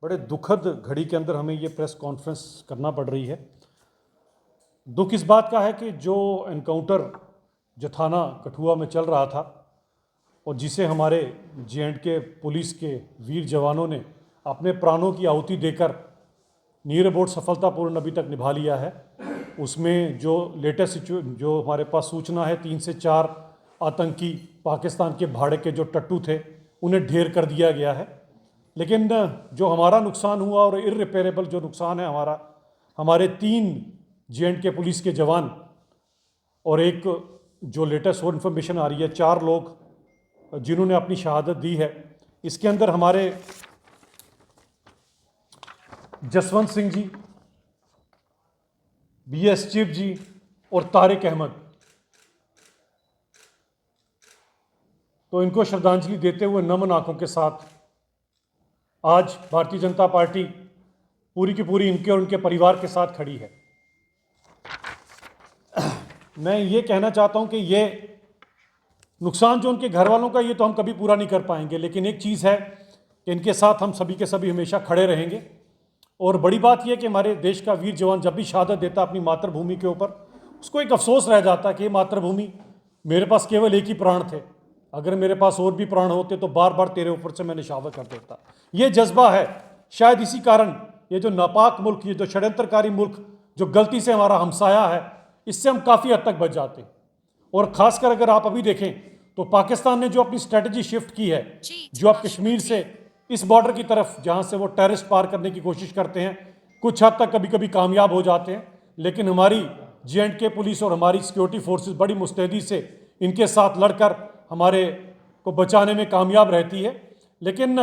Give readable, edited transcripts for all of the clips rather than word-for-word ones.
बड़े दुखद घड़ी के अंदर हमें ये प्रेस कॉन्फ्रेंस करना पड़ रही है। दुख इस बात का है कि जो एनकाउंटर जो थाना कठुआ में चल रहा था और जिसे हमारे J&K पुलिस के वीर जवानों ने अपने प्राणों की आहुति देकर नियर अबाउट सफलतापूर्ण अभी तक निभा लिया है, उसमें जो लेटेस्ट जो हमारे पास सूचना है 3 से 4 आतंकी पाकिस्तान के भाड़े के जो टट्टू थे उन्हें ढेर कर दिया गया है। लेकिन जो हमारा नुकसान हुआ और इररिपेयरेबल जो नुकसान है हमारे 3 J&K पुलिस के जवान और एक जो लेटेस्ट और इन्फॉर्मेशन आ रही है 4 लोग जिन्होंने अपनी शहादत दी है। इसके अंदर हमारे जसवंत सिंह जी, BS चिप जी और तारिक अहमद, तो इनको श्रद्धांजलि देते हुए नमन आंखों के साथ आज भारतीय जनता पार्टी पूरी की पूरी इनके और उनके परिवार के साथ खड़ी है। मैं ये कहना चाहता हूं कि ये नुकसान जो उनके घर वालों का ये तो हम कभी पूरा नहीं कर पाएंगे, लेकिन एक चीज़ है कि इनके साथ हम सभी के सभी हमेशा खड़े रहेंगे। और बड़ी बात यह कि हमारे देश का वीर जवान जब भी शहादत देता अपनी मातृभूमि के ऊपर, उसको एक अफसोस रह जाता कि ये मातृभूमि, मेरे पास केवल एक ही प्राण थे, अगर मेरे पास और भी प्राण होते तो बार बार तेरे ऊपर से मैं निशावर कर देता। ये जज्बा है, शायद इसी कारण ये जो नापाक मुल्क, ये जो षड्यंत्रकारी मुल्क जो गलती से हमारा हमसाया है, इससे हम काफ़ी हद तक बच जाते। और ख़ासकर अगर आप अभी देखें तो पाकिस्तान ने जो अपनी स्ट्रेटजी शिफ्ट की है, जो आप कश्मीर से इस बॉर्डर की तरफ जहाँ से वो टेररिस्ट पार करने की कोशिश करते हैं, कुछ हद तक कभी कभी कामयाब हो जाते हैं, लेकिन हमारी J&K पुलिस और हमारी सिक्योरिटी फोर्सेस बड़ी मुस्तैदी से इनके साथ लड़कर हमारे को बचाने में कामयाब रहती है। लेकिन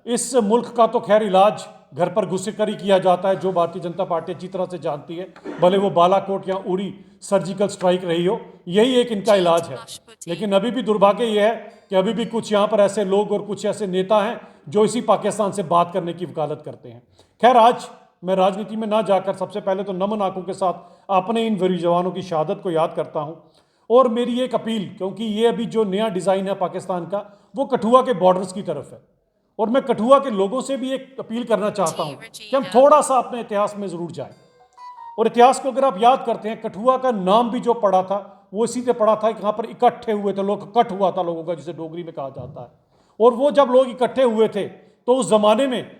इस मुल्क का तो खैर इलाज घर पर घुस कर ही किया जाता है, जो भारतीय जनता पार्टी अच्छी तरह से जानती है, भले वो बालाकोट या उड़ी सर्जिकल स्ट्राइक रही हो, यही एक इनका इलाज है। लेकिन अभी भी दुर्भाग्य यह है कि अभी भी कुछ यहाँ पर ऐसे लोग और कुछ ऐसे नेता हैं जो इसी पाकिस्तान से बात करने की वकालत करते हैं। खैर, आज मैं राजनीति में ना जाकर सबसे पहले तो नमन आंखों के साथ अपने इन वीर जवानों की शहादत को याद करता हूँ। और मेरी एक अपील, क्योंकि ये अभी जो नया डिज़ाइन है पाकिस्तान का, वो कठुआ के बॉर्डर्स की तरफ है, और मैं कठुआ के लोगों से भी एक अपील करना चाहता हूँ कि हम थोड़ा सा अपने इतिहास में ज़रूर जाएं। और इतिहास को अगर आप याद करते हैं, कठुआ का नाम भी जो पड़ा था वो इसी से पड़ा था कि यहाँ पर इकट्ठे हुए थे लोग, इकट्ठ हुआ था लोगों का, जिसे डोगरी में कहा जाता है। और वो जब लोग इकट्ठे हुए थे तो उस ज़माने में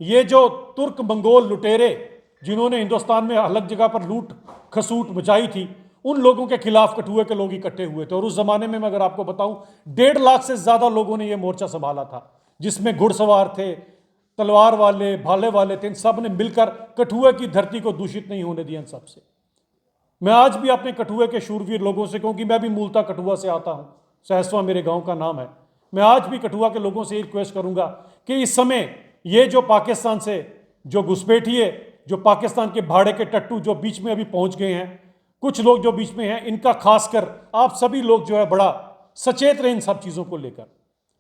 ये जो तुर्क मंगोल लुटेरे जिन्होंने हिंदुस्तान में अलग जगह पर लूट खसूट मचाई थी, उन लोगों के खिलाफ कठुए के लोग इकट्ठे हुए थे। और उस ज़माने में मैं अगर आपको बताऊं, 1.5 लाख से ज़्यादा लोगों ने ये मोर्चा संभाला था, जिसमें घुड़सवार थे, तलवार वाले, भाले वाले थे। इन सब ने मिलकर कठुए की धरती को दूषित नहीं होने दिया। इन सब से मैं आज भी अपने कठुए के शूरवीर लोगों से, क्योंकि मैं भी मूलतः कठुआ से आता हूँ, सहसवा मेरे गांव का नाम है, मैं आज भी कठुआ के लोगों से रिक्वेस्ट करूंगा कि इस समय ये जो पाकिस्तान से जो घुसपैठिए, जो पाकिस्तान के भाड़े के टट्टू जो बीच में अभी पहुंच गए हैं, कुछ लोग जो बीच में हैं, इनका खासकर आप सभी लोग जो है बड़ा सचेत रहे इन सब चीज़ों को लेकर।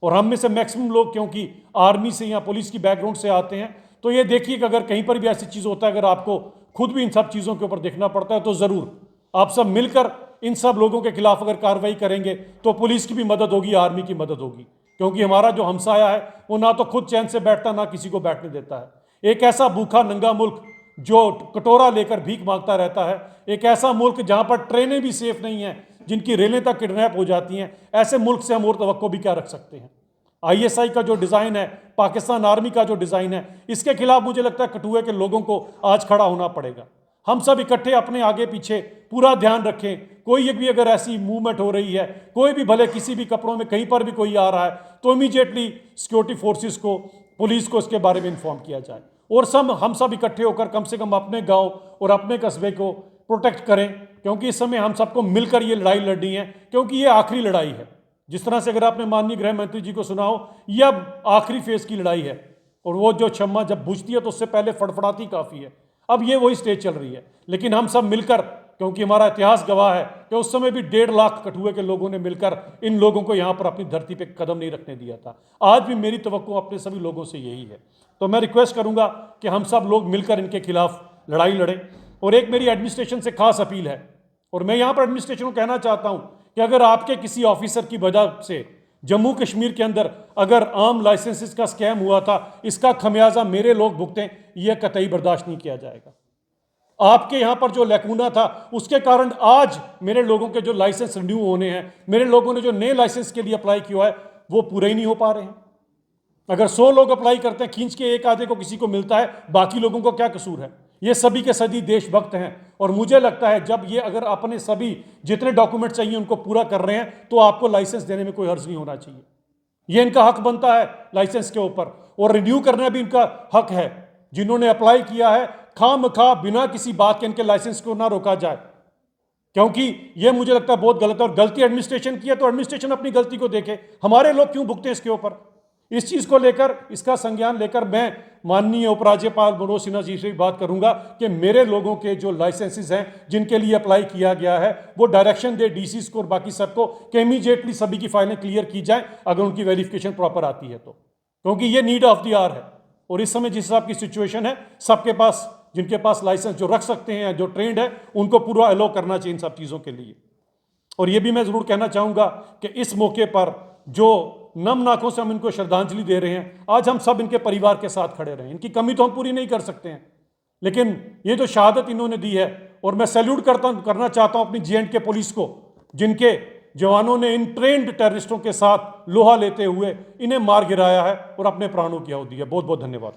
और हम में से मैक्सिमम लोग क्योंकि आर्मी से या पुलिस की बैकग्राउंड से आते हैं, तो ये देखिए कि अगर कहीं पर भी ऐसी चीज़ होता है, अगर आपको खुद भी इन सब चीज़ों के ऊपर देखना पड़ता है, तो ज़रूर आप सब मिलकर इन सब लोगों के खिलाफ अगर कार्रवाई करेंगे तो पुलिस की भी मदद होगी, आर्मी की मदद होगी। क्योंकि हमारा जो हमसाया है वो ना तो खुद चैन से बैठता, ना किसी को बैठने देता है। एक ऐसा भूखा नंगा मुल्क जो कटोरा लेकर भीख मांगता रहता है, एक ऐसा मुल्क जहाँ पर ट्रेनें भी सेफ नहीं हैं, जिनकी रेलें तक किडनैप हो जाती हैं, ऐसे मुल्क से हम और तवक्को भी क्या रख सकते हैं। ISI का जो डिज़ाइन है, पाकिस्तान आर्मी का जो डिज़ाइन है, इसके खिलाफ मुझे लगता है कठुए के लोगों को आज खड़ा होना पड़ेगा। हम सब इकट्ठे अपने आगे पीछे पूरा ध्यान रखें। कोई भी अगर ऐसी मूवमेंट हो रही है, कोई भी भले किसी भी कपड़ों में कहीं पर भी कोई आ रहा है, तो इमीडिएटली सिक्योरिटी फोर्सेस को, पुलिस को इसके बारे में इन्फॉर्म किया जाए। और हम सब इकट्ठे होकर कम से कम अपने गाँव और अपने कस्बे को प्रोटेक्ट करें, क्योंकि इस समय हम सबको मिलकर ये लड़ाई लड़नी है, क्योंकि ये आखिरी लड़ाई है। जिस तरह से अगर आपने माननीय गृह मंत्री जी को सुना हो, ये अब आखिरी फेज की लड़ाई है, और वो जो क्षमा जब बुझती है तो उससे पहले फड़फड़ाती काफ़ी है। अब ये वही स्टेज चल रही है। लेकिन हम सब मिलकर, क्योंकि हमारा इतिहास गवाह है कि उस समय भी 1.5 लाख कठुए के लोगों ने मिलकर इन लोगों को यहाँ पर अपनी धरती पे कदम नहीं रखने दिया था। आज भी मेरी तवक्को अपने सभी लोगों से यही है। तो मैं रिक्वेस्ट करूँगा कि हम सब लोग मिलकर इनके खिलाफ लड़ाई लड़ें। और एक मेरी एडमिनिस्ट्रेशन से खास अपील है, और मैं यहाँ पर एडमिनिस्ट्रेशन को कहना चाहता हूँ कि अगर आपके किसी ऑफिसर की वजह से जम्मू कश्मीर के अंदर अगर आम लाइसेंसेस का स्कैम हुआ था, इसका खमियाजा मेरे लोग भुगतें, यह कतई बर्दाश्त नहीं किया जाएगा। आपके यहां पर जो लैकूना था, उसके कारण आज मेरे लोगों के जो लाइसेंस रिन्यू होने हैं, मेरे लोगों ने जो नए लाइसेंस के लिए अप्लाई किया है, वो पूरे ही नहीं हो पा रहे हैं। अगर 100 लोग अप्लाई करते हैं, खींच के एक आधे को किसी को मिलता है, बाकी लोगों को क्या कसूर है? ये सभी के सभी देशभक्त हैं और मुझे लगता है जब ये अगर अपने सभी जितने डॉक्यूमेंट चाहिए उनको पूरा कर रहे हैं, तो आपको लाइसेंस देने में कोई हर्ज नहीं होना चाहिए। ये इनका हक बनता है लाइसेंस के ऊपर, और रिन्यू करना भी इनका हक है। जिन्होंने अप्लाई किया है, खामखा बिना किसी बात के इनके लाइसेंस को ना रोका जाए, क्योंकि ये मुझे लगता है बहुत गलत है। और गलती एडमिनिस्ट्रेशन की है तो एडमिनिस्ट्रेशन अपनी गलती को देखे, हमारे लोग क्यों भुगते इसके ऊपर? इस चीज को लेकर, इसका संज्ञान लेकर मैं माननीय उपराज्यपाल मनोज सिन्हा जी से बात करूंगा कि मेरे लोगों के जो लाइसेंसेस हैं जिनके लिए अप्लाई किया गया है, वो डायरेक्शन दे डीसीज को और बाकी सबको कि इमीडिएटली सभी की फाइलें क्लियर की जाए अगर उनकी वेरिफिकेशन प्रॉपर आती है तो, क्योंकि ये नीड ऑफ द आवर है। और इस समय जिस हिसाब की सिचुएशन है, सबके पास, जिनके पास लाइसेंस जो रख सकते हैं, जो ट्रेंड है, उनको पूरा अलो करना चाहिए इन सब चीज़ों के लिए। और ये भी मैं ज़रूर कहना चाहूँगा कि इस मौके पर जो नम नाखों से हम इनको श्रद्धांजलि दे रहे हैं, आज हम सब इनके परिवार के साथ खड़े रहे। इनकी कमी तो हम पूरी नहीं कर सकते हैं, लेकिन ये जो शहादत इन्होंने दी है, और मैं सैल्यूट करना चाहता हूँ अपनी J&K पुलिस को, जिनके जवानों ने इन ट्रेंड टेररिस्टों के साथ लोहा लेते हुए इन्हें मार गिराया है और अपने प्राणों की आहुति दी है। बहुत बहुत धन्यवाद।